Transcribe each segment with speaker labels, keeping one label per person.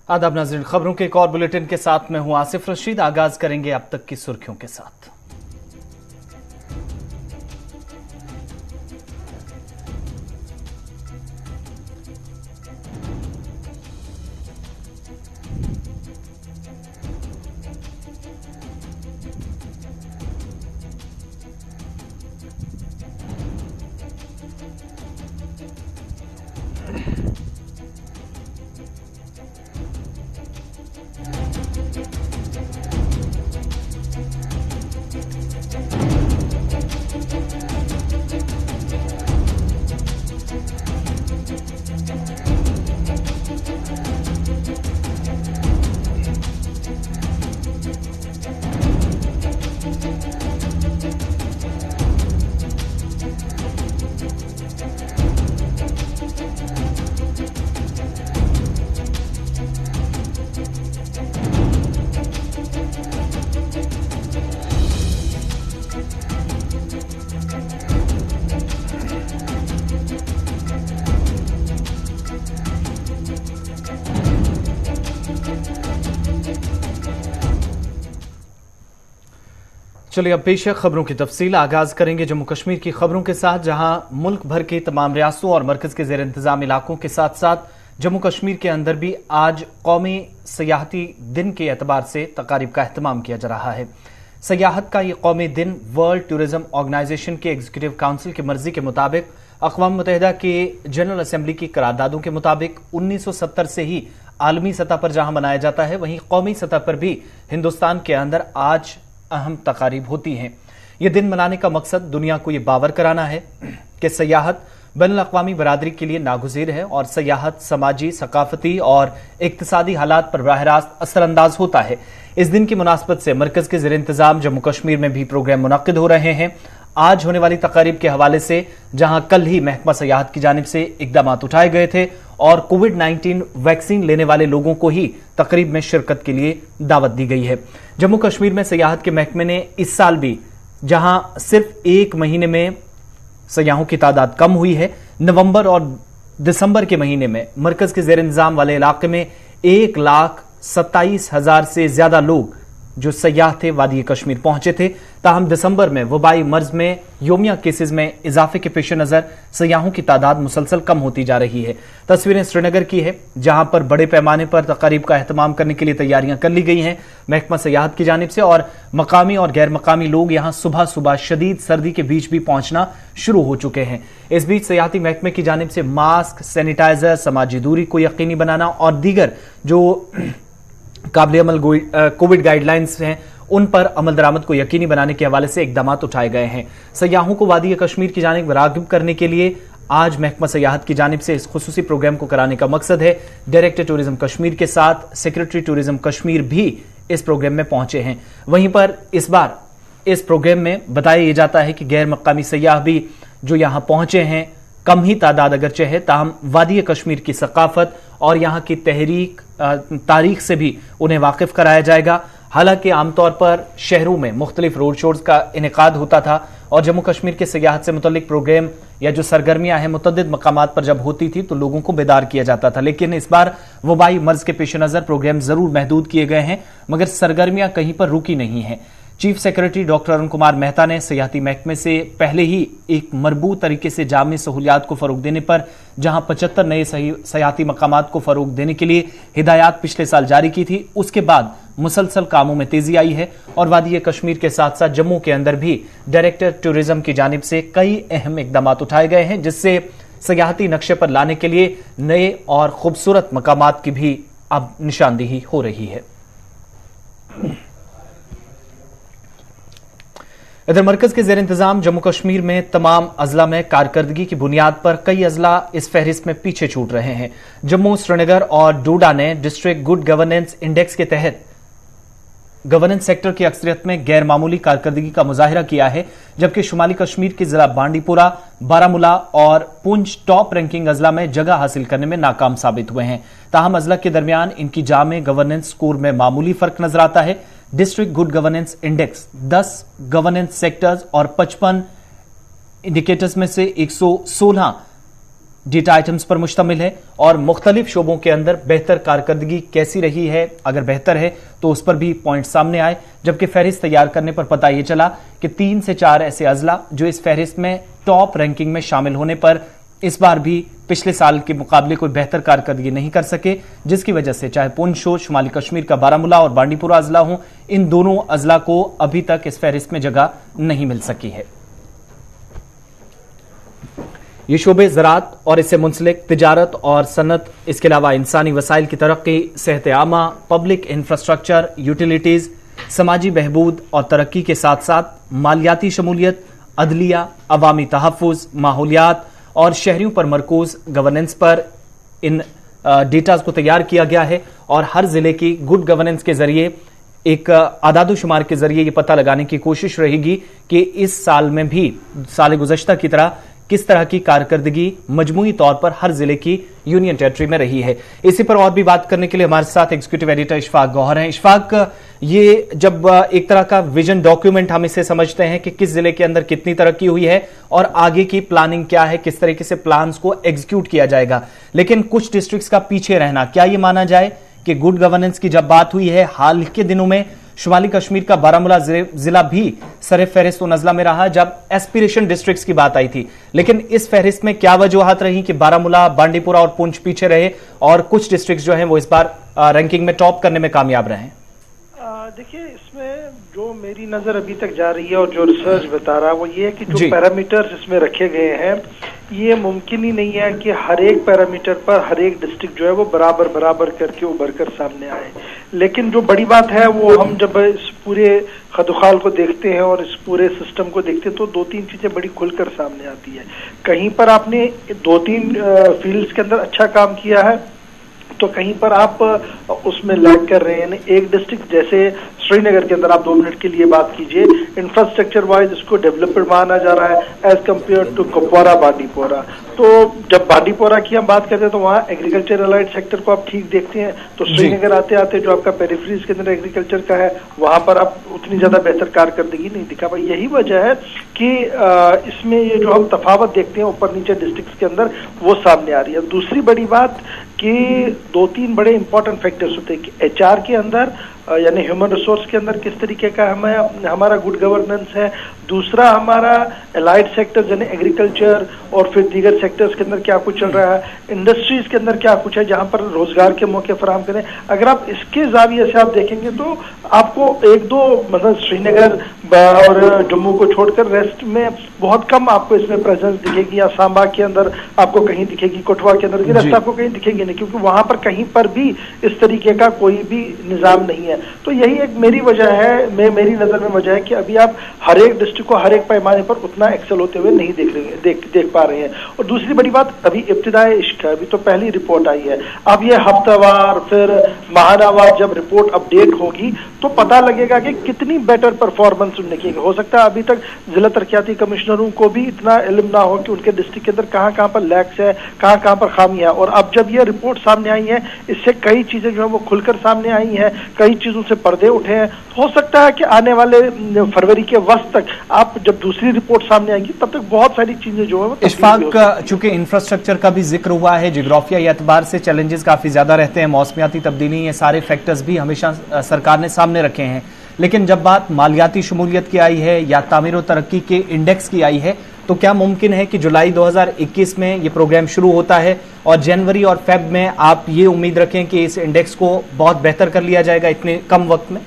Speaker 1: आदाब नाज़रीन, खबरों के एक और बुलेटिन के साथ मैं हूं आसिफ रशीद। आगाज करेंगे अब तक की सुर्खियों के साथ। चलिए अब पेश है खबरों की तफसील। आगाज करेंगे जम्मू कश्मीर की खबरों के साथ, जहां मुल्क भर के तमाम रियासतों और मरकज के जेर इंतजाम इलाकों के साथ साथ जम्मू कश्मीर के अंदर भी आज कौमी सयाहती दिन के एतबार से तकारीब का एहतमाम किया जा रहा है। सयाहत का ये कौमी दिन वर्ल्ड टूरिज्म ऑर्गेनाइजेशन के एग्जीक्यूटिव काउंसिल की मर्जी के मुताबिक अक़वाम मुत्तहिदा के जनरल असेंबली की करारदादों के मुताबिक 1970 से ही आलमी सतह पर जहां मनाया जाता है, वहीं कौमी सतह पर भी हिंदुस्तान के अंदर आज अहम तकारीब होती हैं। यह दिन मनाने का मकसद दुनिया को यह बावर कराना है कि सयाहत बैनुल अक़वामी बरादरी के लिए नागुज़ीर है और सयाहत समाजी, सकाफती और इक्तिसादी हालात पर बराह रास्त असरअंदाज होता है। इस दिन की मुनासबत से मरकज के ज़ेर इंतजाम जम्मू कश्मीर में भी प्रोग्राम मुनक्किद हो रहे हैं। आज होने वाली तकारीब के हवाले से जहां कल ही महकमा सयाहत की जानिब से इकदाम उठाए गए थे और कोविड-19 वैक्सीन लेने वाले लोगों को ही तकरीब में शिरकत के लिए दावत दी गई है। जम्मू कश्मीर में सयाहत के महकमे ने इस साल भी जहां सिर्फ एक महीने में सयाहों की तादाद कम हुई है, नवंबर और दिसंबर के महीने में मरकज के जेर इंतजाम वाले इलाके में 1,27,000 से ज्यादा लोग जो सयाह थे वादी कश्मीर पहुंचे थे। ताहम दिसंबर में वबाई मर्ज में योमिया केसेस में इजाफे के पेश नजर सयाहों की तादाद मुसलसल कम होती जा रही है। तस्वीरें श्रीनगर की है, जहां पर बड़े पैमाने पर तकारीब का एहतमाम करने के लिए तैयारियां कर ली गई हैं महकमा सयाहत की जानिब से, और मकामी और गैर मकामी लोग यहां सुबह सुबह शदीद सर्दी के बीच भी पहुंचना शुरू हो चुके हैं। इस बीच सयाहती महकमे की जानिब से मास्क, सैनिटाइजर, समाजी दूरी को यकीनी बनाना और दीगर जो काबिल अमल कोविड गाइडलाइंस हैं उन पर अमल दरामद को यकीनी बनाने के हवाले से इकदाम उठाए गए हैं। सयाहों को वादी कश्मीर की जानिब राग़िब करने के लिए आज महकमा सयाहत की जानिब से इस खुसूसी प्रोग्राम को कराने का मकसद है। डायरेक्टर टूरिज्म कश्मीर के साथ सेक्रेटरी टूरिज्म कश्मीर भी इस प्रोग्राम में पहुंचे हैं। वहीं पर इस बार इस प्रोग्राम में बताया जाता है कि गैर मकामी सयाह भी जो यहां पहुंचे हैं, कम ही तादाद अगरचे है, ताहम वादी कश्मीर की सकाफत और यहाँ की तारीख से भी उन्हें वाकिफ कराया जाएगा। हालांकि आमतौर पर शहरों में मुख्तलिफ रोड शोज का इनेकाद होता था और जम्मू कश्मीर के सयाहत से मुतल्लिक प्रोग्राम या जो सरगर्मियां हैं मुतअद्दिद मकामात पर जब होती थी तो लोगों को बेदार किया जाता था, लेकिन इस बार वबाई मर्ज के पेश नजर प्रोग्राम जरूर महदूद किए गए हैं, मगर सरगर्मियां कहीं पर रुकी नहीं हैं। Chief secretary doctor Arun Kumar Mehta ने सयाहती महकमे से पहले ही एक मरबूत तरीके से जामी सहूलियात को फरोग देने पर जहां 75 नए सयाहती मकामात को फरोग देने के लिए हिदायत पिछले साल जारी की थी, उसके बाद मुसलसल कामों में तेजी आई है और वादी कश्मीर के साथ साथ जम्मू के अंदर भी डायरेक्टर टूरिज्म की जानिब से कई अहम इकदाम उठाए गए हैं, जिससे सयाहती नक्शे पर लाने के लिए नए और खूबसूरत मकामात की भी अब निशानदेही हो रही है। इधर मरकज के जेर इंतजाम जम्मू कश्मीर में तमाम अजला में कारकर्दगी की बुनियाद पर कई अजला इस फहरिस्त में पीछे छूट रहे हैं। जम्मू, श्रीनगर और डोडा ने डिस्ट्रिक्ट गुड गवर्नेंस इंडेक्स के तहत गवर्नेंस सेक्टर की अक्सरियत में गैर मामूली कारकर्दगी का मुजाहिरा किया है, जबकि शुमाली कश्मीर के जिला बांडीपुरा, बारामूला और पुंछ टॉप रैंकिंग अजला में जगह हासिल करने में नाकाम साबित हुए हैं। ताहम अजला के दरमियान इनकी जामे गवर्नेंस स्कोर में मामूली फर्क नजर आता है। District good governance index 10 governance sectors और 55 इंडिकेटर्स में से 116 डेटा आइटम्स पर मुश्तमिल है और मुख्तलिफ शोबों के अंदर बेहतर कारकर्दगी कैसी रही है, अगर बेहतर है तो उस पर भी पॉइंट सामने आए। जबकि फहरिस्त तैयार करने पर पता यह चला कि 3 से 4 ऐसे अजला जो इस फहरिस्त में टॉप रैंकिंग में शामिल होने पर इस बार भी पिछले साल के मुकाबले कोई बेहतर कारकर्दगी नहीं कर सके, जिसकी वजह से चाहे पुंछ हो, शुमाली कश्मीर का बारामूला और बांडीपुरा अजला हो, इन दोनों अजला को अभी तक इस फहरिस्त में जगह नहीं मिल सकी है। ये शोबे ज़राअत और इससे मुंसलिक तिजारत और सनत, इसके अलावा इंसानी वसाइल की तरक्की, सेहत आमा, पब्लिक इंफ्रास्ट्रक्चर, यूटिलिटीज, समाजी बहबूद और तरक्की के साथ साथ मालियाती शमूलियत, अदलिया, अवामी तहफ़्फ़ुज़, माहौलियात और शहरियों पर मरकूज गवर्नेंस पर इन डेटाज को तैयार किया गया है। और हर जिले की गुड गवर्नेंस के जरिए एक आदादोशुमार के जरिए ये पता लगाने की कोशिश रहेगी कि इस साल में भी साल गुज़श्ता की तरह किस तरह की कारकर्दगी मजमूई तौर पर हर जिले की यूनियन टेरिटरी में रही है। इसी पर और भी बात करने के लिए हमारे साथ एग्जीक्यूटिव एडिटर इशफाक गौहर हैं। इशफाक, ये जब एक तरह का विजन डॉक्यूमेंट हम इसे समझते हैं कि किस जिले के अंदर कितनी तरक्की हुई है और आगे की प्लानिंग क्या है, किस तरीके से प्लान्स को एग्जीक्यूट किया जाएगा, लेकिन कुछ डिस्ट्रिक्ट्स का पीछे रहना, क्या यह माना जाए कि गुड गवर्नेंस की जब बात हुई है, हाल के दिनों में शुमाली कश्मीर का बारामूला जिला भी सरे फहरिस्त उन अजला में रहा जब एस्पिरेशन डिस्ट्रिक्ट्स की बात आई थी, लेकिन इस फहरिस्त में क्या वजूहात रही कि बारामूला, बांडीपुरा और पुंछ पीछे रहे और कुछ डिस्ट्रिक्ट्स जो हैं वो इस बार रैंकिंग में टॉप करने में कामयाब रहे?
Speaker 2: देखिए, इसमें जो मेरी नजर अभी तक जा रही है और जो रिसर्च बता रहा है वो ये है कि जो पैरामीटर्स इसमें रखे गए हैं, ये मुमकिन ही नहीं है कि हर एक पैरामीटर पर हर एक डिस्ट्रिक्ट जो है वो बराबर करके उभर कर सामने आए। लेकिन जो बड़ी बात है वो हम जब इस पूरे खदुखाल को देखते हैं और इस पूरे सिस्टम को देखते हैं तो 2-3 चीजें बड़ी खुलकर सामने आती है। कहीं पर आपने 2-3 फील्ड्स के अंदर अच्छा काम किया है तो कहीं पर आप उसमें लैग कर रहे हैं। एक डिस्ट्रिक्ट जैसे श्रीनगर के अंदर आप 2 मिनट के लिए बात कीजिए, इंफ्रास्ट्रक्चर वाइज इसको डेवलप्ड माना जा रहा है as compare to Kupwara, Bandipora. तो जब बांडीपोरा की हम बात करते हैं तो वहाँ एग्रीकल्चर अलाइड सेक्टर को आप ठीक देखते हैं, तो श्रीनगर आते आते जो आपका पेरिफेरीज के अंदर एग्रीकल्चर का है वहां पर आप उतनी ज्यादा बेहतर कारकर्दगी नहीं दिखा पाई। यही वजह है कि इसमें ये जो हम तफावत देखते हैं ऊपर नीचे डिस्ट्रिक्ट के अंदर वो सामने आ रही है। दूसरी बड़ी बात कि 2-3 बड़े इंपॉर्टेंट फैक्टर्स होते हैं कि एचआर के अंदर यानी ह्यूमन रिसोर्स के अंदर किस तरीके का हमारा गुड गवर्नेंस है, दूसरा हमारा एलाइड सेक्टर्स यानी एग्रीकल्चर और फिर दीगर सेक्टर्स के अंदर क्या कुछ चल रहा है, इंडस्ट्रीज के अंदर क्या कुछ है जहां पर रोजगार के मौके फराहम करें। अगर आप इसके जाविये से आप देखेंगे तो आपको 1-2 मतलब श्रीनगर और जम्मू को छोड़कर रेस्ट में बहुत कम आपको इसमें प्रेजेंस दिखेगी, या सांबा के अंदर आपको कहीं दिखेगी, कठुआ के अंदर, रेस्ट आपको कहीं दिखेगी नहीं, क्योंकि वहां पर कहीं पर भी इस तरीके का कोई भी निजाम नहीं है। तो यही एक मेरी वजह है, मेरी नजर में वजह है कि अभी आप हर एक डिस्ट्रिक्ट को हर एक पैमाने पर उतना एक्सेल होते हुए नहीं देख पा रहे हैं। और दूसरी बड़ी बात, अभी इब्तिदाई इश्क है, अभी तो पहली रिपोर्ट आई है। अब ये हफ्तावार फिर माहनावार जब रिपोर्ट अपडेट होगी तो पता लगेगा कि कितनी बेटर परफॉर्मेंस उनने की। हो सकता है अभी तक जिला तरक्याती कमिश्नरों को भी इतना इल्म ना हो कि उनके डिस्ट्रिक्ट के अंदर कहाँ पर लैक्स है, कहाँ पर खामी है। और अब जब ये रिपोर्ट सामने आई है, इससे कई चीजें जो है वो खुलकर सामने आई हैं, कई चीजों से पर्दे उठे हैं। हो सकता है कि आने वाले फरवरी के वक्त तक आप जब दूसरी रिपोर्ट सामने आएगी तब तक बहुत सारी चीजें जो है।
Speaker 1: इशफाक, चूंकि इंफ्रास्ट्रक्चर का भी जिक्र हुआ है, जियोग्राफिया एतबार से चैलेंजेस काफी ज्यादा रहते हैं, मौसमियाती तब्दीली, ये सारे फैक्टर्स भी हमेशा सरकार ने सामने रखे हैं, लेकिन जब बात मालियाती शमूलियत की आई है या तामीर और तरक्की के इंडेक्स की आई है, तो क्या मुमकिन है कि जुलाई 2021 में ये प्रोग्राम शुरू होता है और जनवरी और फेब में आप ये उम्मीद रखें कि इस इंडेक्स को बहुत बेहतर कर लिया जाएगा इतने कम वक्त में?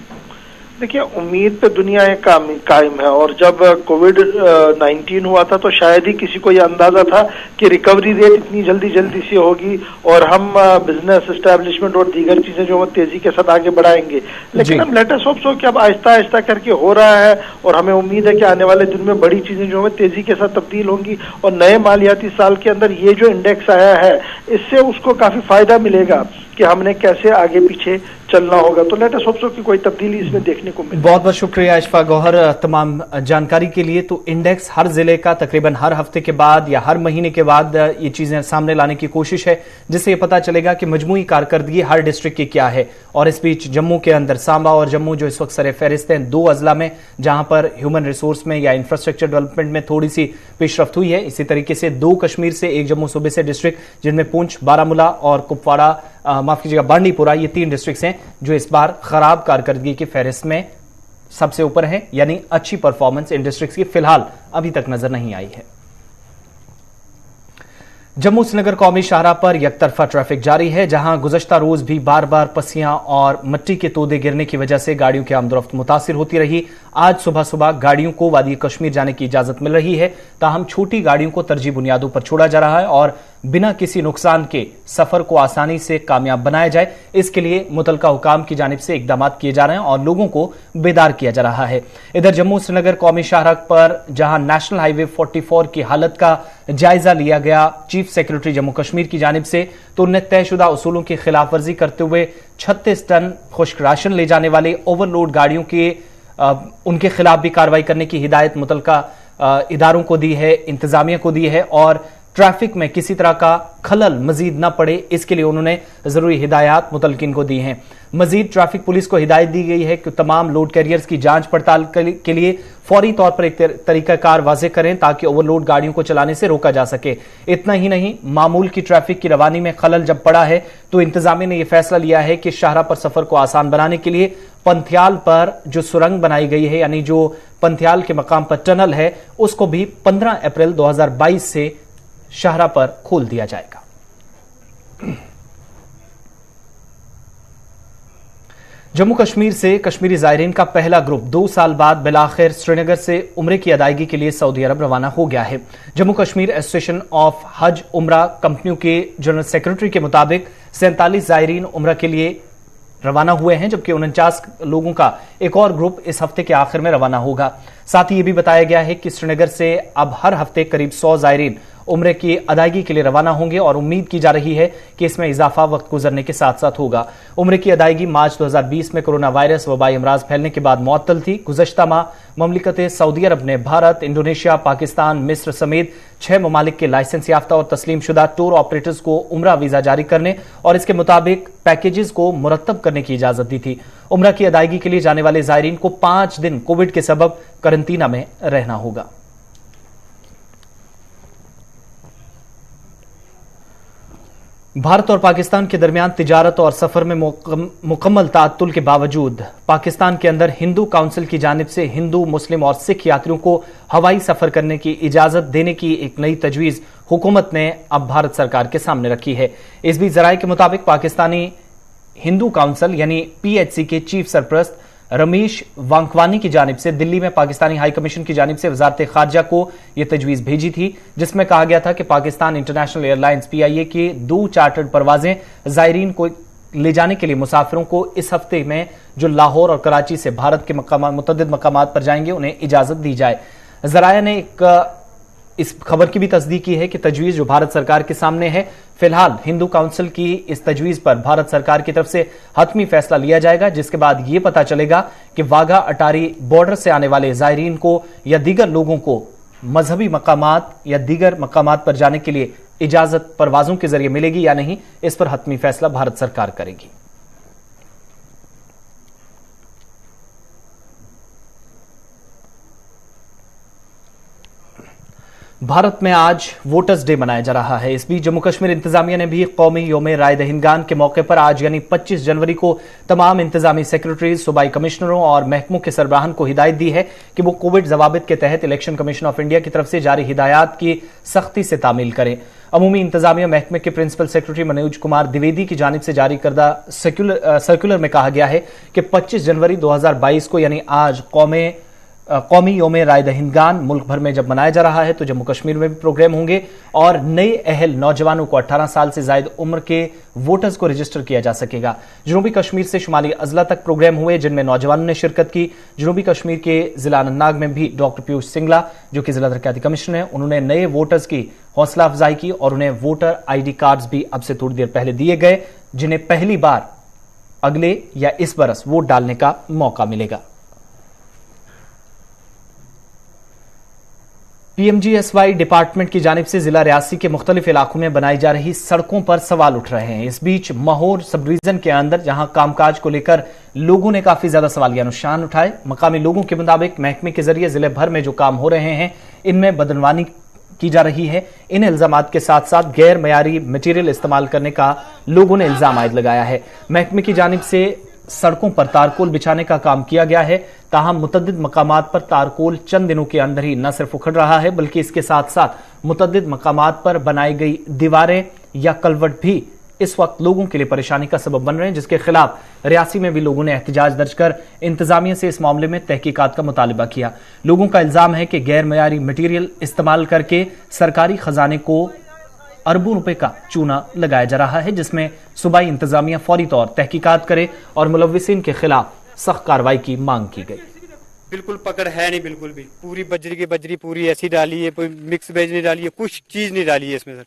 Speaker 2: देखिए, उम्मीद पे दुनिया कायम है, और जब कोविड-19 हुआ था तो शायद ही किसी को यह अंदाजा था कि रिकवरी रेट इतनी जल्दी से होगी और हम बिजनेस एस्टैब्लिशमेंट और दीगर चीजें जो तेजी के साथ आगे बढ़ाएंगे। लेकिन हम लेट अस होप सो कि अब आहिस्ता करके हो रहा है, और हमें उम्मीद है कि आने वाले दिन में बड़ी चीजें जो है तेजी के साथ तब्दील होंगी, और नए मालियाती साल के अंदर ये जो इंडेक्स आया है इससे उसको काफी फायदा मिलेगा, कि हमने कैसे आगे पीछे चलना होगा। तो लेट अस होप सो कि कोई तब्दीली इसमें देखने को मिले।
Speaker 1: बहुत बहुत शुक्रिया अशफाक गौहर तमाम जानकारी के लिए। तो इंडेक्स हर जिले का तकरीबन हर हफ्ते के बाद या हर महीने के बाद ये चीजें सामने लाने की कोशिश है, जिससे ये पता चलेगा कि मजमूई कारकर्दगी हर डिस्ट्रिक्ट की क्या है। और इस बीच जम्मू के अंदर सांबा और जम्मू जो इस वक्त सरे फहरिस्त हैं, 2 अजला में जहां पर ह्यूमन रिसोर्स में या इंफ्रास्ट्रक्चर डेवलपमेंट में थोड़ी सी पेशरफ्त हुई है। इसी तरीके से 2 कश्मीर से, 1 जम्मू सूबे से डिस्ट्रिक्ट जिनमें पुंछ, बारामूला और कुपवाड़ा, माफ कीजिएगा बांडीपुरा, ये 3 डिस्ट्रिक्ट हैं जो इस बार खराब कारकर्दगी की फहरिस्त में सबसे ऊपर है। यानी अच्छी परफॉर्मेंस इन डिस्ट्रिक्ट्स की फिलहाल अभी तक नजर नहीं आई है। जम्मू श्रीनगर कौमी शाहराह पर यकतरफा ट्रैफिक जारी है, जहां गुज़श्ता रोज भी बार बार पसियां और मिट्टी के तोदे गिरने की वजह से गाड़ियों की आमदोरफ्त मुतासिर होती रही। आज सुबह सुबह गाड़ियों को वादी कश्मीर जाने की इजाजत मिल रही है, ताहम छोटी गाड़ियों को तरजीह बुनियादों पर छोड़ा जा रहा है और बिना किसी नुकसान के सफर को आसानी से कामयाब बनाया जाए, इसके लिए मुतलका हुकाम की जानिब से इकदाम किए जा रहे हैं और लोगों को बेदार किया जा रहा है। इधर जम्मू श्रीनगर कौमी शाहराह पर जहां नेशनल हाईवे 44 की हालत का जायजा लिया गया चीफ सेक्रेटरी जम्मू कश्मीर की जानिब से, तो उन्हें तयशुदा उसूलों की खिलाफ वर्जी करते हुए 36 टन खुश्क राशन ले जाने वाले ओवरलोड गाड़ियों के उनके खिलाफ भी कार्रवाई करने की हिदायत मुतलका इदारों को दी है, इंतजामिया को दी है और ट्रैफिक में किसी तरह का खलल मजीद न पड़े, इसके लिए उन्होंने जरूरी हिदायत मुतलकिन को दी हैं। मजीद ट्रैफिक पुलिस को हिदायत दी गई है कि तमाम लोड कैरियर्स की जांच पड़ताल के लिए फौरी तौर पर एक तरीकाकार वाजे करें ताकि ओवरलोड गाड़ियों को चलाने से रोका जा सके। इतना ही नहीं, मामूल की ट्रैफिक की रवानी में खलल जब पड़ा है तो इंतजामिया ने यह फैसला लिया है कि शाहराह पर सफर को आसान बनाने के लिए पंथियाल पर जो सुरंग बनाई गई है, यानी जो पंथियाल के मकाम पर टनल है, उसको भी 15 अप्रैल 2022 से शाहराह पर खोल दिया जाएगा। जम्मू कश्मीर से कश्मीरी जायरीन का पहला ग्रुप 2 साल बाद बिलाखिर श्रीनगर से उम्रे की अदायगी के लिए सऊदी अरब रवाना हो गया है। जम्मू कश्मीर एसोसिएशन ऑफ हज उम्रा कंपनियों के जनरल सेक्रेटरी के मुताबिक 47 जायरीन उम्रा के लिए रवाना हुए हैं, जबकि 49 लोगों का एक और ग्रुप इस हफ्ते के आखिर में रवाना होगा। साथ ही यह भी बताया गया है कि श्रीनगर से अब हर हफ्ते करीब 100 जायरीन उम्रे की अदायगी के लिए रवाना होंगे और उम्मीद की जा रही है कि इसमें इजाफा वक्त गुजरने के साथ साथ होगा। उम्रे की अदायगी मार्च 2020 में कोरोना वायरस वबाई अमराज फैलने के बाद मुअत्तल थी। गुज़श्ता माह ममलिकत सऊदी अरब ने भारत, इंडोनेशिया, पाकिस्तान, मिस्र समेत 6 ममालिक के लाइसेंस याफ्ता और तस्लीम शुदा टूर ऑपरेटर्स को उम्रा वीजा जारी करने और इसके मुताबिक पैकेजेस को मुरत्तब करने की इजाजत दी थी। उम्रा की अदायगी के लिए जाने वाले जायरीन को 5 दिन कोविड के सबब करंतना में रहना होगा। भारत और पाकिस्तान के दरमियान तिजारत और सफर में मुकम्मल ताअत्तुल के बावजूद पाकिस्तान के अंदर हिंदू काउंसिल की जानिब से हिंदू, मुस्लिम और सिख यात्रियों को हवाई सफर करने की इजाजत देने की एक नई तजवीज हुकूमत ने अब भारत सरकार के सामने रखी है। इस बीच जराये के मुताबिक पाकिस्तानी हिंदू काउंसिल यानी PHC के चीफ सरपरस्त रमेश वांकवानी की जानिब से दिल्ली में पाकिस्तानी हाई कमीशन की जानिब से वजारत खारजा को यह तजवीज भेजी थी, जिसमें कहा गया था कि पाकिस्तान इंटरनेशनल एयरलाइंस PIA की 2 चार्टर्ड परवाजें जायरीन को ले जाने के लिए मुसाफिरों को इस हफ्ते में जो लाहौर और कराची से भारत के मुतअद्दिद मकामात पर जाएंगे उन्हें इजाजत दी जाए। जराया ने इस खबर की भी तस्दीक की है कि तजवीज जो भारत सरकार के सामने है, फिलहाल हिंदू काउंसिल की इस तजवीज पर भारत सरकार की तरफ से हतमी फैसला लिया जाएगा, जिसके बाद यह पता चलेगा कि वाघा अटारी बॉर्डर से आने वाले जायरीन को या दीगर लोगों को मजहबी मकामात या दीगर मकामात पर जाने के लिए इजाजत परवाजों के जरिए मिलेगी या नहीं, इस पर हतमी फैसला भारत सरकार करेगी। भारत में आज वोटर्स डे मनाया जा रहा है। इस बीच जम्मू कश्मीर इंतजामिया ने भी कौमी योम राय दहिंदगान के मौके पर आज यानी 25 जनवरी को तमाम इंतजामी सेक्रेटरीज, सूबाई कमिश्नरों और महकमों के सरबराहान को हिदायत दी है कि वो कोविड जवाबित के तहत इलेक्शन कमीशन ऑफ इंडिया की तरफ से जारी हिदायत की सख्ती से तामील करें। अमूमी इंतजामिया महकमे के प्रिंसिपल सेक्रेटरी मनोज कुमार द्विवेदी की जानिब से जारी करदा सर्कुलर में कहा गया है कि 25 जनवरी 2022 को यानी आज कौमी योम राय दहिंदगान मुल्क भर में जब मनाया जा रहा है तो जम्मू कश्मीर में भी प्रोग्राम होंगे और नए अहल नौजवानों को 18 साल से ज्यादा उम्र के वोटर्स को रजिस्टर किया जा सकेगा। जनूबी कश्मीर से शुमाली अजला तक प्रोग्राम हुए जिनमें नौजवानों ने शिरकत की। जनूबी कश्मीर के जिला अनंतनाग में भी डॉक्टर पीयूष सिंगला जो कि जिला तरक्याती कमिश्नर हैं, उन्होंने नए वोटर्स की हौसला अफजाई की और उन्हें वोटर ID कार्ड्स भी अब से थोड़ी देर पहले दिए गए, जिन्हें पहली बार अगले या इस बरस वोट डालने का मौका मिलेगा। PMGSY डिपार्टमेंट की जानिब से जिला रियासी के मुख्तलिफ इलाकों में बनाई जा रही सड़कों पर सवाल उठ रहे हैं। इस बीच महोर सब डिवीजन के अंदर जहां कामकाज को लेकर लोगों ने काफी ज्यादा सवालिया निशान उठाए। मकामी लोगों के मुताबिक महकमे के जरिए जिले भर में जो काम हो रहे हैं इनमें बदनवानी की जा रही है। इन इल्जामात के साथ साथ गैर मयारी मटेरियल इस्तेमाल करने का लोगों ने इल्जाम आयद लगाया है। महकमे की जानिब से सड़कों पर तारकोल बिछाने का काम किया गया है, ताहम मुतद्दिद मकामात पर तारकोल चंद दिनों के अंदर ही न सिर्फ उखड़ रहा है बल्कि इसके साथ साथ मुतद्दिद मकामात पर बनाई गई दीवारें या कलवट भी इस वक्त लोगों के लिए परेशानी का सबब बन रहे हैं, जिसके खिलाफ रियासी में भी लोगों ने एहतजाज दर्ज कर इंतजामिया से इस मामले में तहकीकात का मुतालबा किया। लोगों का इल्जाम है कि गैर मयारी मटीरियल इस्तेमाल करके सरकारी खजाने को अरबों रुपए का चूना लगाया जा रहा है, जिसमें सूबाई इंतजामिया फौरी तौर तहकीकात करे और मुलव्विसीन के खिलाफ सख्त कार्रवाई की मांग की गई।
Speaker 3: बिल्कुल पकड़ है नहीं, बिल्कुल भी पूरी बजरी की बजरी पूरी ऐसी डाली है, कोई मिक्स वेज नहीं डाली है, कुछ चीज नहीं डाली है इसमें। सर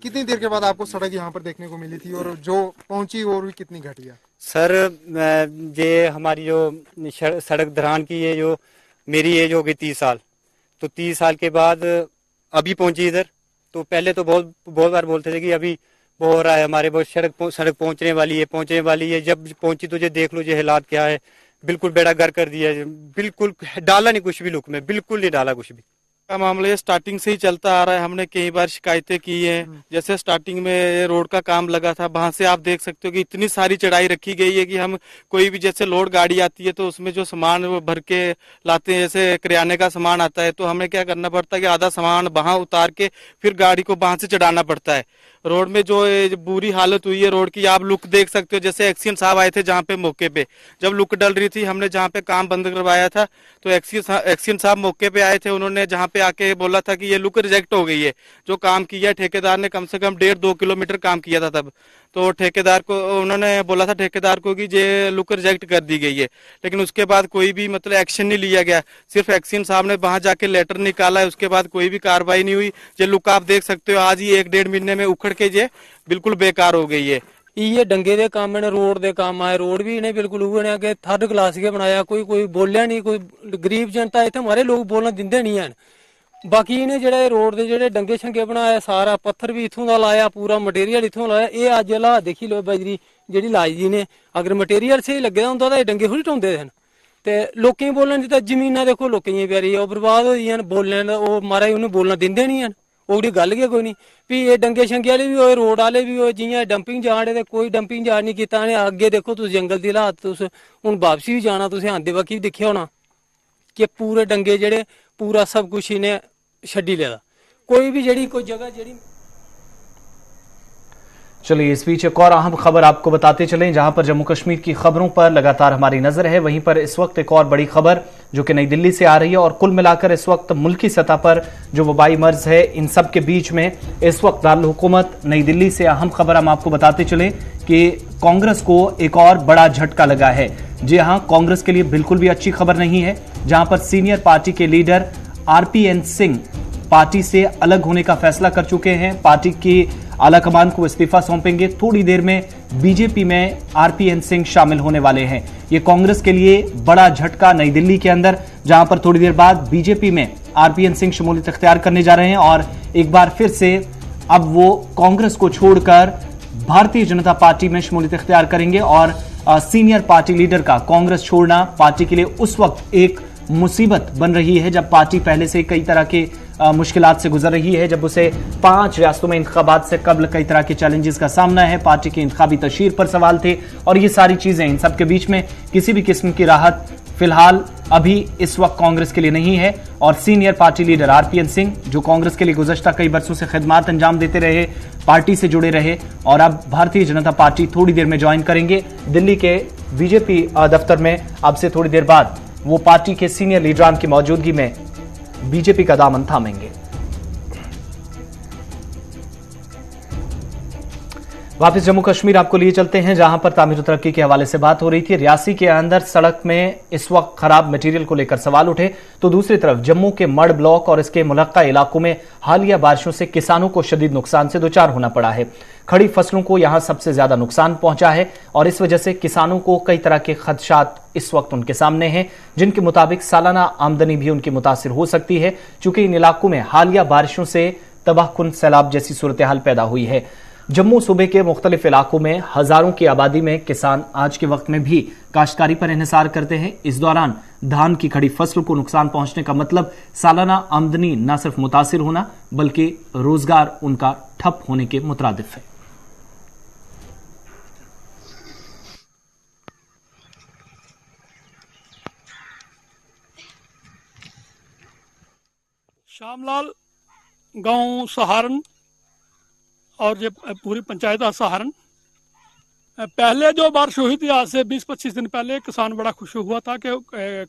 Speaker 4: कितनी देर के बाद आपको सड़क यहाँ पर देखने को मिली थी और जो पहुंची और भी कितनी घटिया?
Speaker 3: सर ये हमारी जो सड़क दरान की है, जो मेरी एज हो गई 30 साल, तो 30 साल के बाद अभी पहुंची इधर। तो पहले तो बहुत बार बोलते थे कि अभी वो हो रहा है, हमारे बहुत सड़क पहुंचने वाली है। जब पहुंची तो ये देख लो ये हालात क्या है, बिल्कुल बेड़ा गर्क कर दिया है, बिल्कुल डाला नहीं कुछ भी लुक में, बिल्कुल नहीं डाला कुछ भी।
Speaker 5: का मामला ये स्टार्टिंग से ही चलता आ रहा है। हमने कई बार शिकायतें की हैं। जैसे स्टार्टिंग में रोड का काम लगा था, वहां से आप देख सकते हो कि इतनी सारी चढ़ाई रखी गई है कि हम कोई भी जैसे लोड गाड़ी आती है तो उसमें जो सामान वो भर के लाते हैं, जैसे किराने का सामान आता है, तो हमें क्या करना पड़ता है कि आधा सामान वहां उतार के फिर गाड़ी को वहां से चढ़ाना पड़ता है। रोड में जो बुरी हालत हुई है रोड की, आप लुक देख सकते हो। जैसे एक्सीएन साहब आए थे जहाँ पे मौके पे, जब लुक डल रही थी, हमने जहाँ पे काम बंद करवाया था, तो एक्सीएन साहब मौके पे आए थे। उन्होंने जहाँ पे आके बोला था कि ये लुक रिजेक्ट हो गई है। जो काम किया ठेकेदार ने कम से कम 1.5-2 किलोमीटर काम किया था तब, तो ठेकेदार को उन्होंने बोला था ठेकेदार को कि ये लुक रिजेक्ट कर दी गई है, लेकिन उसके बाद कोई भी मतलब एक्शन नहीं लिया गया। सिर्फ एक्सीएन साहब ने वहां जाके लेटर निकाला है, उसके बाद कोई भी कार्रवाई नहीं हुई। ये लुक आप देख सकते हो, आज ही 1-1.5 महीने में उखड़ के ये बिल्कुल बेकार हो गई है।
Speaker 6: ये डंगे दे काम ने रोड दे काम आए, रोड भी इन्हें बिल्कुल उगने के थर्ड क्लास के बनाया। कोई बोलिया नहीं, कोई गरीब जनता इतने हमारे लोग बोलना दिंदे नहीं है। बाकी इन्हें जेह्ड़े रोड दे जेह्ड़े डंगे शंगे बनाए, सारा पत्थर भी इत्थों दा लाया, पूरा मटेरियल इत्थों लाया। ये अज्ज हालात देखी लो, बजरी जेह्ड़ी लाई दी ने, अगर मटेरियल स्हेई लग्गे दा होंदा तां डंगे थोड़ी ढोंदे न। ते लोकें गी बोलन दित्ता, जमीनां देखो लोकें दियां प्यारी ओह् बर्बाद होई दियां न। बोलने ओह् महाराज उ'नें बोलना दिंदे नहीं हैन, ओह्कड़ी गल्ल गै कोई नहीं। फ्ही एह् डंगे शंगे आह्ले बी होए, रोड आह्ले बी होए, जियां डंपिंग यार्ड ते कोई डंपिंग यार्ड नहीं कीता इ'नें। अग्गे देखो तुस जंगल दी हालत, तुस हुण वापसी बी जाना, तुसें आंदे बाकी बी दिक्खेआ होना कि पूरे डंगे जेह्ड़े पूरा सब कुछ इ'नें छड्डी लेदा। कोई भी जेह्ड़ी कोई जगह जेह्ड़ी।
Speaker 1: चलिए इस बीच एक और अहम खबर आपको बताते चलें, जहां पर जम्मू कश्मीर की खबरों पर लगातार हमारी नजर है, वहीं पर इस वक्त एक और बड़ी खबर जो कि नई दिल्ली से आ रही है। और कुल मिलाकर इस वक्त मुल्की सतह पर जो वबाई मर्ज है, इन सब के बीच में इस वक्त दारुल हुकूमत नई दिल्ली से अहम खबर हम आपको बताते चले कि कांग्रेस को एक और बड़ा झटका लगा है। जी हां, कांग्रेस के लिए बिल्कुल भी अच्छी खबर नहीं है, जहां पर सीनियर पार्टी के लीडर RPN सिंह पार्टी से अलग होने का फैसला कर चुके हैं। पार्टी की आला कमान को इस्तीफा सौंपेंगे। थोड़ी देर में बीजेपी में RPN सिंह शामिल होने वाले हैं। ये कांग्रेस के लिए बड़ा झटका नई दिल्ली के अंदर, जहां पर थोड़ी देर बाद बीजेपी में RPN सिंह शमूलियत इख्तियार करने जा रहे हैं और एक बार फिर से अब वो कांग्रेस को छोड़कर भारतीय जनता पार्टी में शमूलियत इख्तियार करेंगे। और सीनियर पार्टी लीडर का कांग्रेस छोड़ना पार्टी के लिए उस वक्त एक मुसीबत बन रही है जब पार्टी पहले से कई तरह के मुश्किलात से गुजर रही है, जब उसे 5 रियासतों में इंतखाबात से कबल कई तरह के चैलेंजेस का सामना है। पार्टी की इंतखाबी तशहीर पर सवाल थे और ये सारी चीजें, इन सब के बीच में किसी भी किस्म की राहत फिलहाल अभी इस वक्त कांग्रेस के लिए नहीं है। और senior party leader RPN Singh, जो कांग्रेस के लिए गुज़श्ता कई बरसों से खिदमात अंजाम देते रहे, पार्टी से जुड़े रहे और अब भारतीय जनता पार्टी थोड़ी देर में ज्वाइन करेंगे। दिल्ली के बीजेपी दफ्तर में अब से थोड़ी देर बाद वो पार्टी के सीनियर लीडरान की मौजूदगी में बीजेपी का दामन थामेंगे। वापस जम्मू कश्मीर आपको लिए चलते हैं, जहां पर तामीर तरक्की के हवाले से बात हो रही थी। रियासी के अंदर सड़क में इस वक्त खराब मटेरियल को लेकर सवाल उठे, तो दूसरी तरफ जम्मू के मड ब्लॉक और इसके मुलक्का इलाकों में हालिया बारिशों से किसानों को शदीद नुकसान से दो चार होना पड़ा है। खड़ी फसलों को यहां सबसे ज्यादा नुकसान पहुंचा है और इस वजह से किसानों को कई तरह के खदशात इस वक्त उनके सामने हैं, जिनके मुताबिक सालाना आमदनी भी उनकी मुतासिर हो सकती है, चूंकि इन इलाकों में हालिया बारिशों से तबाहकुन सैलाब जैसी सूरत हाल पैदा हुई है। जम्मू सूबे के मुख्तलिफ इलाकों में हजारों की आबादी में किसान आज के वक्त में भी काश्तकारी पर इन्हिसार करते हैं। इस दौरान धान की खड़ी फसल को नुकसान पहुंचने का मतलब सालाना आमदनी न सिर्फ मुतासिर होना बल्कि रोजगार उनका ठप होने के मुतरादिफ है।
Speaker 7: श्यामलाल गांव सहारन और ये पूरी पंचायत सहारन, पहले जो बारिश हुई थी आज से 20-25 दिन पहले किसान बड़ा खुश हुआ था कि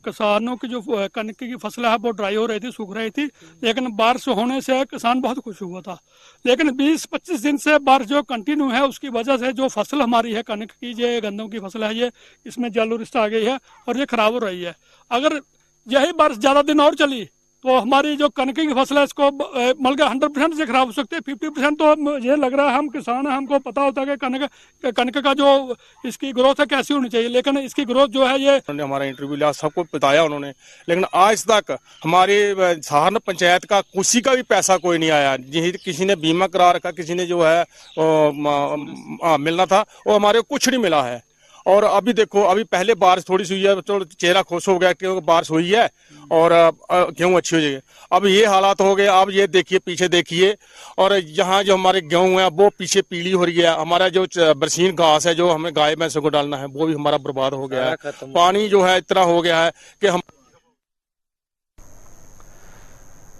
Speaker 7: किसानों की जो कनक की फसल है वो ड्राई हो रही थी, सूख रही थी, लेकिन बारिश होने से किसान बहुत खुश हुआ था। लेकिन 20-25 दिन से बारिश जो कंटिन्यू है उसकी वजह से जो फसल हमारी है कनक की, ये गंदम की फसल है, ये इसमें जलोरिस्ट आ गई है और ये खराब हो रही है। अगर यही बारिश ज़्यादा दिन और चली तो हमारी जो कनक की फसल है इसको बल्कि 100% से खराब हो सकती है। 50% तो ये लग रहा है, हम किसान हैं, हमको पता होता है कि कनक का जो इसकी ग्रोथ है कैसी होनी चाहिए, लेकिन इसकी ग्रोथ जो है ये
Speaker 8: उन्होंने हमारा इंटरव्यू लिया, सबको बताया उन्होंने, लेकिन आज तक हमारे सहारन पंचायत का किसी का भी पैसा कोई नहीं आया। किसी ने बीमा करा रखा, किसी ने जो है मिलना था वो हमारे को कुछ नहीं मिला है। और अभी देखो, अभी पहले बारिश थोड़ी सी हुई है तो चेहरा खुश हो गया क्योंकि बारिश हुई है और गेहूं अच्छी हो जाएगी। अब ये हालात हो गए, अब ये देखिए पीछे देखिए, और यहाँ जो हमारे गेहूं है वो पीछे पीली हो रही है। हमारा जो बरसीन घास है जो हमें गाय भैंसों को डालना है वो भी हमारा बर्बाद हो गया है। पानी जो है इतना हो गया है कि हम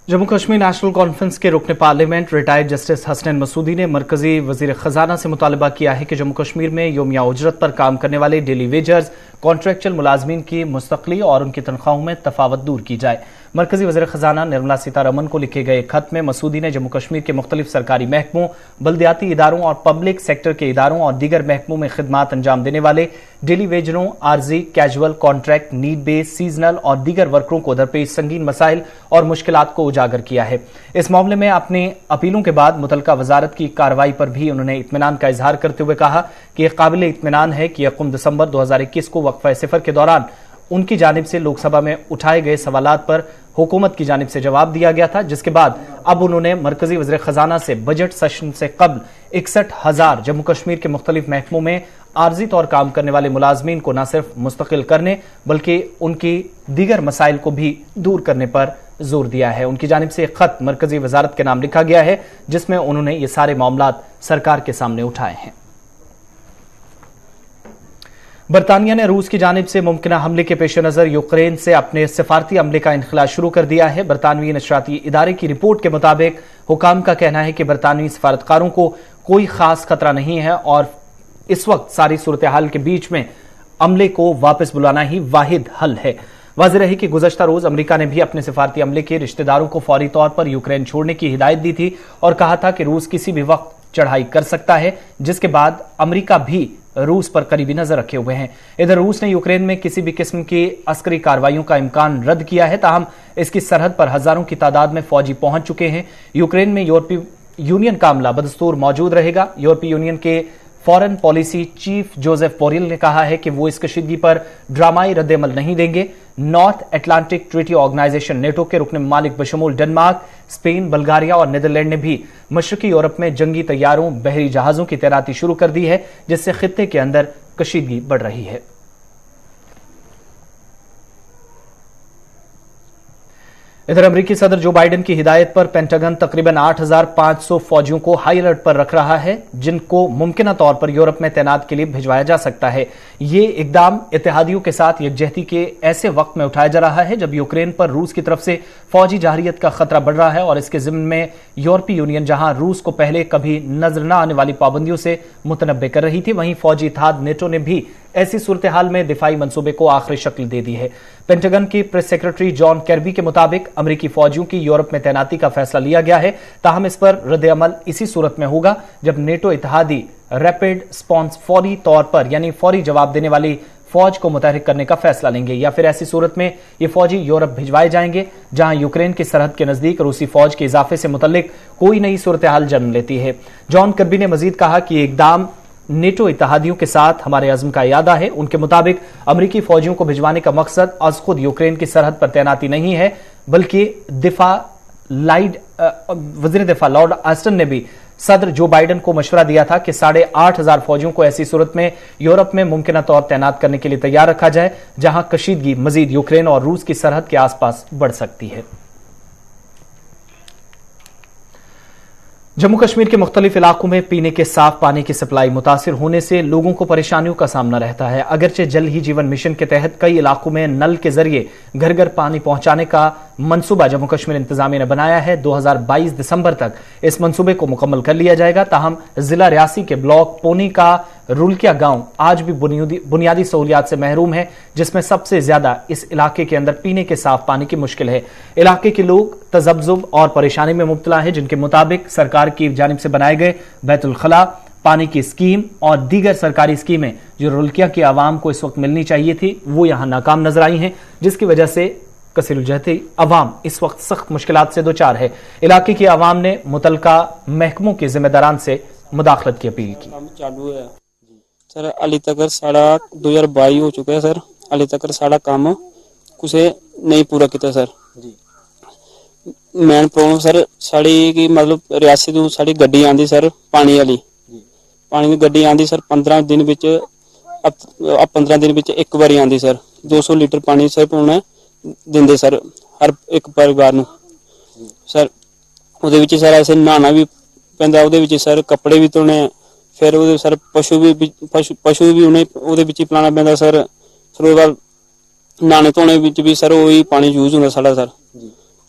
Speaker 1: जम्मू कश्मीर नेशनल कॉन्फ्रेंस के रुकने parliament retired justice Hasnain Masoodi ने मरकजी वजीर खजाना से मुतालबा किया है कि जम्मू कश्मीर में योमिया उजरत पर काम करने वाले डेली वेजर्स, कॉन्ट्रैक्चुअल मुलाजमीन की मुस्तकली और उनकी तनख्वाहों में तफावत दूर की जाए। मरकजी वजीर खजाना निर्मला सीतारमन को लिखे गए खत में मसूदी ने जम्मू कश्मीर के मुख्तलिफ सरकारी महकमों, बल्दियाती इदारों और पब्लिक सेक्टर के इदारों और दीगर महकमों में खिदमात अंजाम देने वाले डेली वेजरों, आर्जी, casual, contract, need base, seasonal और दीगर वर्करों को दरपेश संगीन मसाइल और मुश्किलात को उजागर किया है। इस मामले में अपनी अपीलों के बाद मुतलका वजारत की कार्रवाई पर भी उन्होंने इत्मीनान का इजहार करते हुए कहा कि यह काबिल इत्मीनान है कि 1 दिसंबर 2021 को वक्फा सिफर के दौरान उनकी जानिब से लोकसभा में उठाए गए सवालात पर हुकूमत की जानिब से जवाब दिया गया था, जिसके बाद अब उन्होंने मरकजी वज़ीर खजाना से बजट सेशन से कबल 61,000 जम्मू कश्मीर के मुख्तलिफ महकमों में आर्जी तौर काम करने वाले मुलाजमीन को न सिर्फ मुस्तकिल करने बल्कि उनकी दीगर मसाइल को भी दूर करने पर जोर दिया है। उनकी जानिब से एक खत मरकजी वजारत के नाम लिखा गया है जिसमें उन्होंने ये सारे मामलात सरकार के सामने उठाए हैं। बरतानिया ने रूस की जानिब से मुमकिन हमले के पेश नजर यूक्रेन से अपने सिफारती अमले का इनखला शुरू कर दिया है। बरतानवी नशराती इदारे की रिपोर्ट के मुताबिक हुकाम का कहना है कि बरतानवी सफारतकारों को कोई खास खतरा नहीं है और इस वक्त सारी सूरत हाल के बीच में अमले को वापस बुलाना ही वाहिद हल है। वाज़ेह रही कि गुज़श्ता रोज अमेरिका ने भी अपने सिफारती अमले के रिश्तेदारों को फौरी तौर पर यूक्रेन छोड़ने की हिदायत दी थी और कहा था कि रूस किसी भी वक्त चढ़ाई कर सकता है, जिसके बाद अमेरिका भी रूस पर करीबी नजर रखे हुए हैं। इधर रूस ने यूक्रेन में किसी भी किस्म की अस्करी कार्रवाइयों का इम्कान रद्द किया है, ताहम इसकी सरहद पर हजारों की तादाद में फौजी पहुंच चुके हैं। यूक्रेन में यूरोपीय यूनियन का अमला बदस्तूर मौजूद रहेगा। यूरोपीय यूनियन के foreign policy chief Josep Borrell ने कहा है कि वो इस कशीदगी पर ड्रामाई रद्दअमल नहीं देंगे। North Atlantic treaty organisation NATO के रुकन मालिक बशमूल डेनमार्क, स्पेन, बुल्गारिया और नीदरलैंड ने भी मशरकी यूरोप में जंगी तैयारों, बहरी जहाजों की तैनाती शुरू कर दी है, जिससे खित्ते के अंदर कशीदगी बढ़ रही है। इधर अमेरिकी सदर जो बाइडेन की हिदायत पर पेंटागन तकरीबन 8,500 फौजियों को हाई अलर्ट पर रख रहा है, जिनको मुमकिन तौर पर यूरोप में तैनात के लिए भिजवाया जा सकता है। ये इकदाम इत्तेहादियों के साथ यकजहती के ऐसे वक्त में उठाया जा रहा है जब यूक्रेन पर रूस की तरफ से फौजी जारहियत का खतरा बढ़ रहा है और इसके जिम्मे में यूरोपीय यूनियन जहां रूस को पहले कभी नजर न आने वाली पाबंदियों से मुतनब्बे कर रही थी, वहीं फौजी इत्तेहाद नेटो ने भी ऐसी सूरत हाल में दिफाई मंसूबे को आखिरी शक्ल दे दी है। पेंटागन की प्रेस सेक्रेटरी जॉन कर्बी के मुताबिक अमेरिकी फौजियों की यूरोप में तैनाती का फैसला लिया गया है, ताहम इस पर रद्द-ए-अमल इसी सूरत में होगा जब नेटो इत्तेहादी रैपिड रिस्पॉन्स फौरी तौर पर यानी फौरी जवाब देने वाली फौज को मुतहरिक करने का फैसला लेंगे, या फिर ऐसी सूरत में ये फौजी यूरोप भिजवाए जाएंगे जहां यूक्रेन की सरहद के नजदीक रूसी फौज के इजाफे से मुतल्लिक कोई नई सूरत हाल जन्म लेती है। जॉन कर्बी ने मजीद कहा कि ये इकदाम नेटो इत्तेहादियों के साथ हमारे अज़्म का इरादा है। उनके मुताबिक अमेरिकी फौजियों को भिजवाने का मकसद अज खुद यूक्रेन की सरहद पर तैनाती नहीं है, बल्कि वज़ीर दिफा लॉर्ड ऑस्टिन ने भी सदर जो बाइडन को मशवरा दिया था कि 8,500 फौजियों को ऐसी सूरत में यूरोप में मुमकिन तौर तैनात करने के लिए तैयार रखा जाए जहां कशीदगी मजीद यूक्रेन और रूस की सरहद के आसपास बढ़ सकती है। जम्मू कश्मीर के मुख्तलिफ इलाकों में पीने के साफ पानी की सप्लाई मुतासिर होने से लोगों को परेशानियों का सामना रहता है। अगरचे जल ही जीवन मिशन के तहत कई इलाकों में नल के जरिए घर घर पानी पहुंचाने का मंसूबा जम्मू कश्मीर इंतजामिया ने बनाया है। 2022 दिसंबर तक इस मंसूबे को मुकम्मल कर लिया जाएगा। ताहम जिला रियासी के ब्लॉक पोनी का रुलकिया गांव आज भी बुनियादी सहूलियात से महरूम है, जिसमें सबसे ज्यादा इस इलाके के अंदर पीने के साफ पानी की मुश्किल है। इलाके के लोग तजब्जुब और परेशानी में मुब्तला है, जिनके मुताबिक सरकार की जानिब से बनाए गए बैतुल खला, पानी की स्कीम और दीगर सरकारी स्कीमें जो रुलकिया की आवाम को इस वक्त मिलनी चाहिए थी वो यहां नाकाम नजर आई हैं, जिसकी वजह से कसीरुलजहती अवाम इस वक्त सख्त मुश्किलात से दो चार है। इलाके की आवाम ने मुतलका महकमों के जिम्मेदारान से मुदाखलत की अपील की।
Speaker 9: चालू है सर, अली तक साढ़ा 2022 हो चुका है सर, अली तक साढ़ा काम कुछ नहीं पूरा किया सर जी। मेन प्रॉब्लम सर साड़ी की मतलब रियासी तो साड़ी गड्डी आंदी सर पानी वाली, पानी की गड्डी आंदी सर 15 दिन विच, अब 15 दिन विच एक बारी आंदी सर। 200 लीटर पानी सर पौने दिंदे सर हर एक परिवार नूं सर। ਉਹਦੇ ਵਿੱਚ सर ऐसे नहाना भी पैंदा, ਉਹਦੇ ਵਿੱਚ सर कपड़े भी धोने, फिर ਉਹਦੇ सर पशु भी उन्हें ਉਹਦੇ ਵਿੱਚ पिलाना पैंदा सर। फिर ਉਹਦੇ बाद नहाने धोने ਵਿੱਚ भी सर वही पानी यूज होता साढ़ा सर।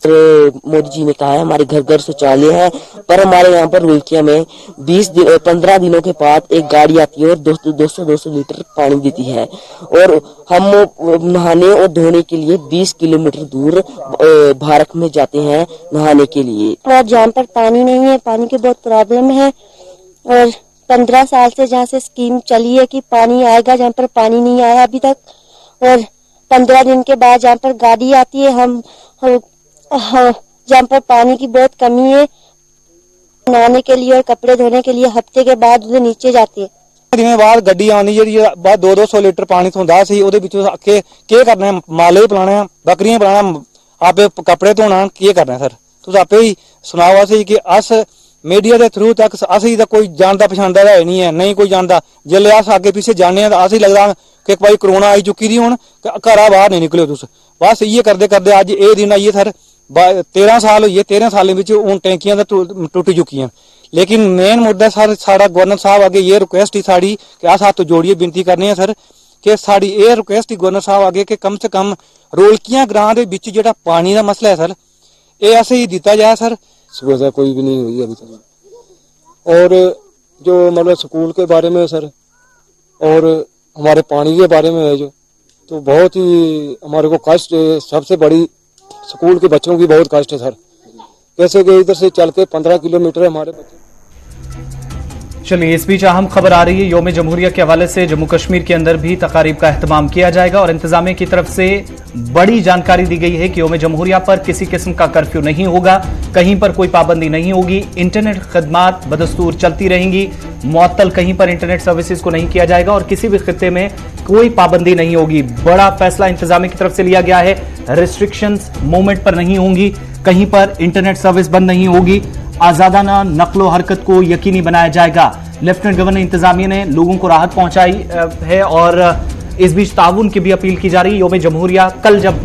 Speaker 10: मोदी जी ने कहा है हमारे घर घर शौचालय है, पर हमारे यहाँ पर रुलकिया में 15 दिनों के बाद एक गाड़ी आती है और 200 लीटर पानी देती है, और हम नहाने और धोने के लिए 20 किलोमीटर दूर भारत में जाते हैं नहाने के लिए।
Speaker 11: और जहाँ पर पानी नहीं है, पानी की बहुत प्रॉब्लम है, और 15 साल से जहाँ से स्कीम चली है कि पानी आएगा, जहाँ पर पानी नहीं आया अभी तक, और 15 दिन के बाद जहाँ पर गाड़ी आती है, हम जहाँ पर पानी की बहुत कमी है, नहाने के लिए और कपड़े धोने के लिए हफ्ते के बाद उधर नीचे जाते हैं।
Speaker 12: जिवें बाद गड्डी आनी जी बाद 200 लीटर पानी थोंदा सी, ਉਹਦੇ ਵਿੱਚੋਂ ਅੱਕੇ ਕੀ ਕਰਨਾ ਹੈ, ਮਾਲੇ ਪਿਲਾਣੇ ਆ, ਬੱਕਰੀਆਂ ਪਿਲਾਣਾ, ਆਪੇ ਕੱਪੜੇ ਧੋਣਾ, ਕੀ ਕਰਨਾ ਸਰ? ਤੁਸੀਂ ਆਪੇ ਹੀ ਸੁਣਾਓ ਅਸੀਂ ਕਿ ਅਸ मीडिया के थ्रू तक असं तो कोई जानता पछाणदा है नहीं है, नहीं कोई जानता। जिले अस आगे पीछे जाने असं लगता कि भाई कोरोना आई चुकी थी, हुण घरा बाहर नहीं निकले तुस। बस ये करते करते अज ये दिन आइए सर 13 साल हुई है, 13 सालों में हूँ टैंकियां टुट चुकी। लेकिन मेन मुद्दा सर साड़ा गवर्नर साहब आगे ये रिक्वेस्ट ही साड़ी कि अस हाथ जोड़िए विनती करने हैं सर कि साड़ी ये रिक्वेस्ट ही गवर्नर साहब आगे कि कम से कम रोलकियां ग्रां दे विच जिहड़ा पानी का मसला है सर ये असें ही दिता जाए सर।
Speaker 13: सुविधा कोई भी नहीं हुई अभी तक। और जो मतलब स्कूल के बारे में सर और हमारे पानी के बारे में है जो, तो बहुत ही हमारे को कष्ट, सबसे बड़ी स्कूल के बच्चों की बहुत कष्ट है सर। कैसे कि इधर से चल के 15 किलोमीटर हमारे बच्चे।
Speaker 1: चलिए इस बीच अहम खबर आ रही है, यौम जमहूरिया के हवाले से जम्मू कश्मीर के अंदर भी तकारीब का एहतमाम किया जाएगा और इंतजामिया की तरफ से बड़ी जानकारी दी गई है कि यौम जमहूरिया पर किसी किस्म का कर्फ्यू नहीं होगा, कहीं पर कोई पाबंदी नहीं होगी, इंटरनेट खदमात बदस्तूर चलती रहेंगी, मुअत्तल कहीं पर इंटरनेट सर्विसेज को नहीं किया जाएगा और किसी भी खित्ते में कोई पाबंदी नहीं होगी। बड़ा फैसला इंतजामिया की तरफ से लिया गया है, रिस्ट्रिक्शंस मूवमेंट पर नहीं होंगी, कहीं पर इंटरनेट सर्विस बंद नहीं होगी, आजादाना नकलो हरकत को यकीनी बनाया जाएगा। लेफ्टिनेंट गवर्नर इंतजामिया ने लोगों को राहत पहुंचाई है और इस बीच ताउन की भी अपील की जा रही है। यौम जमहूरिया कल जब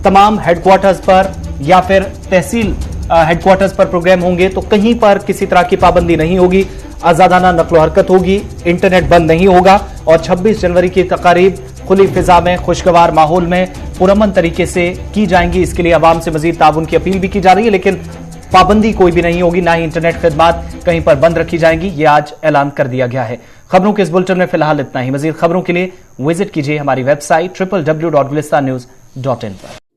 Speaker 1: तमाम हेडक्वार्टर्स पर या फिर तहसील हेडक्वार्टर्स पर प्रोग्राम होंगे तो कहीं पर किसी तरह की पाबंदी नहीं होगी, आजादाना नकलो हरकत होगी, इंटरनेट बंद नहीं होगा और 26 जनवरी की तकारीब खुली फिजा में खुशगवार माहौल में पुरअमन तरीके से की जाएंगी। इसके लिए अवाम से मजीद ताउन की अपील भी की जा रही है। लेकिन पाबंदी कोई भी नहीं होगी, ना ही इंटरनेट खिदमत कहीं पर बंद रखी जाएंगी। ये आज ऐलान कर दिया गया है। खबरों के इस बुलेटिन में फिलहाल इतना ही। मजीद खबरों के लिए विजिट कीजिए हमारी वेबसाइट www.gulistannews.in पर।